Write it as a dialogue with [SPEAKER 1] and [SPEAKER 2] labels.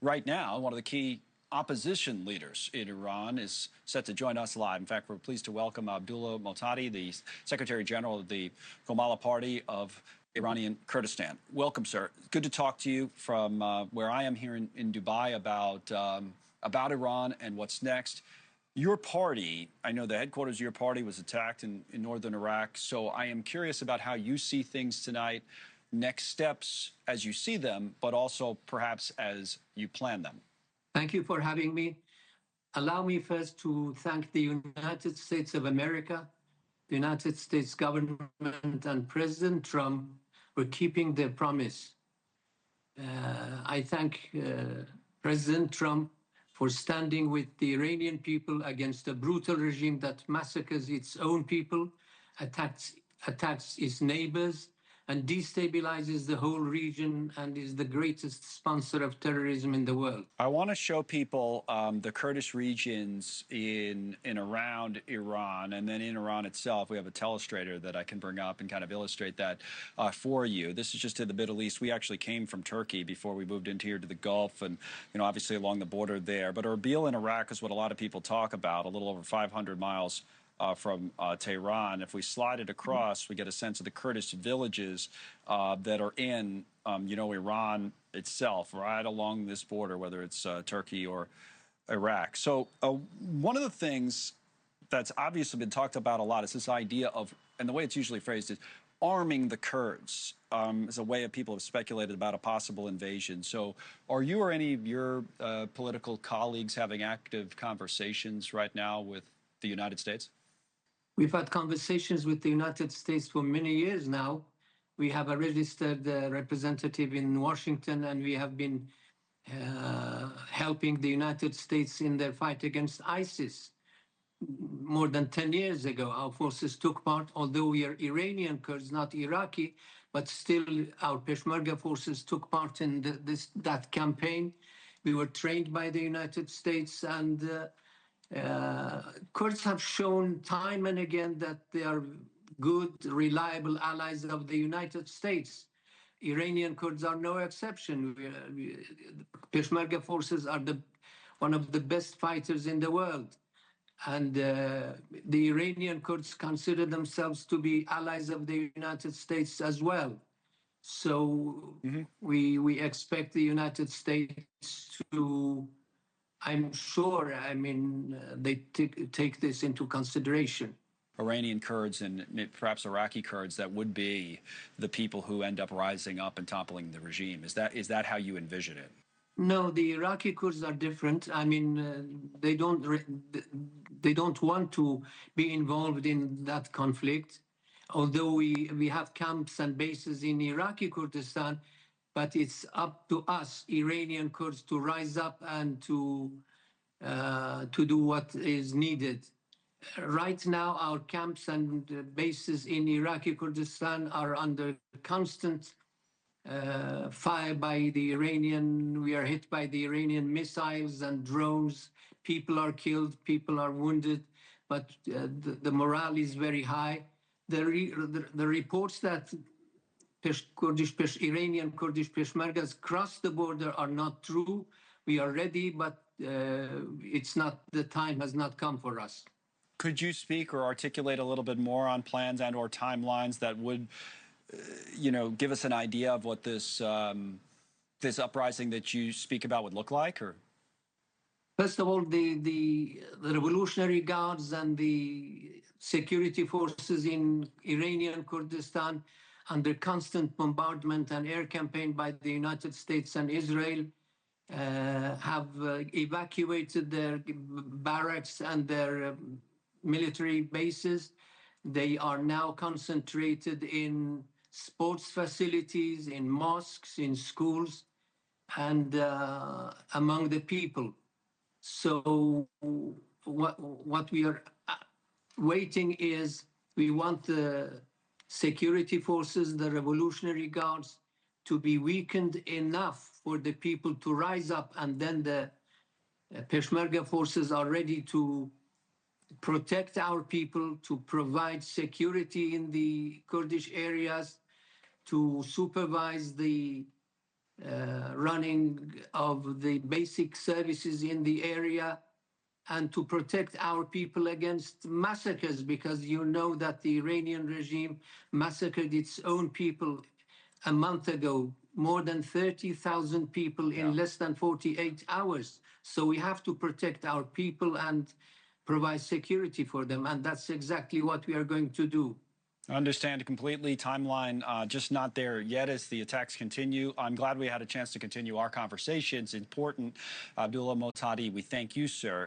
[SPEAKER 1] right now, one of the key opposition leaders in Iran is set to join us live. In fact, we're pleased to welcome Abdullah Mehtedi, the Secretary General of the Komala Party of Iranian Kurdistan. Welcome, sir. Good to talk to you from where I am here in Dubai about Iran and what's next. Your party, I know the headquarters of your party was attacked in northern Iraq, so I am curious about how you see things tonight, next steps as you see them, but also perhaps as you plan them.
[SPEAKER 2] Thank you for having me. Allow me first to thank the United States of America, the United States government, and President Trump for keeping their promise. I thank President Trump for standing with the Iranian people against a brutal regime that massacres its own people, attacks its neighbors, and destabilizes the whole region and is the greatest sponsor of terrorism in the world.
[SPEAKER 1] I want to show people the Kurdish regions in around Iran, and then in Iran itself. We have a telestrator that I can bring up and kind of illustrate that for you. This is just to the Middle East. We actually came from Turkey before we moved into here to the Gulf, and obviously along the border there. But Erbil in Iraq is what a lot of people talk about, a little over 500 miles from Tehran. If we slide it across, we get a sense of the Kurdish villages that are in, Iran itself, right along this border, whether it's Turkey or Iraq. So one of the things that's obviously been talked about a lot is this idea of, and the way it's usually phrased is, arming the Kurds as a way of people have speculated about a possible invasion. So are you or any of your political colleagues having active conversations right now with the United States?
[SPEAKER 2] We've had conversations with the United States for many years now. We have a registered representative in Washington, and we have been helping the United States in their fight against ISIS. More than 10 years ago, our forces took part, although we are Iranian Kurds, not Iraqi, but still our Peshmerga forces took part in that campaign. We were trained by the United States, and Kurds have shown time and again that they are good, reliable allies of the United States. Iranian Kurds are no exception. Peshmerga forces are one of the best fighters in the world. And the Iranian Kurds consider themselves to be allies of the United States as well. So we expect the United States to, I'm sure, they take this into consideration.
[SPEAKER 1] Iranian Kurds and perhaps Iraqi Kurds that would be the people who end up rising up and toppling the regime. Is that how you envision it?
[SPEAKER 2] No, the Iraqi Kurds are different. They don't want to be involved in that conflict. Although we have camps and bases in Iraqi Kurdistan, but it's up to us, Iranian Kurds, to rise up and to do what is needed. Right now, our camps and bases in Iraqi Kurdistan are under constant fire by the Iranian. We are hit by the Iranian missiles and drones. People are killed, people are wounded, but the morale is very high. The reports that Iranian Kurdish Peshmergas cross the border are not true. We are ready, but the time has not come for us.
[SPEAKER 1] Could you speak or articulate a little bit more on plans and or timelines that would, give us an idea of what this uprising that you speak about would look like? Or
[SPEAKER 2] first of all, the Revolutionary Guards and the security forces in Iranian Kurdistan, under constant bombardment and air campaign by the United States and Israel, have evacuated their barracks and their military bases. They are now concentrated in sports facilities, in mosques, in schools, and among the people. So what we are waiting is, we want the security forces, the Revolutionary Guards, to be weakened enough for the people to rise up, and then the Peshmerga forces are ready to protect our people, to provide security in the Kurdish areas, to supervise the running of the basic services in the area, and to protect our people against massacres, because you know that the Iranian regime massacred its own people a month ago, more than 30,000 people in less than 48 hours. So we have to protect our people and provide security for them, and that's exactly what we are going to do.
[SPEAKER 1] I understand completely. Timeline just not there yet as the attacks continue. I'm glad we had a chance to continue our conversation. It's important. Abdullah Motadi, we thank you, sir.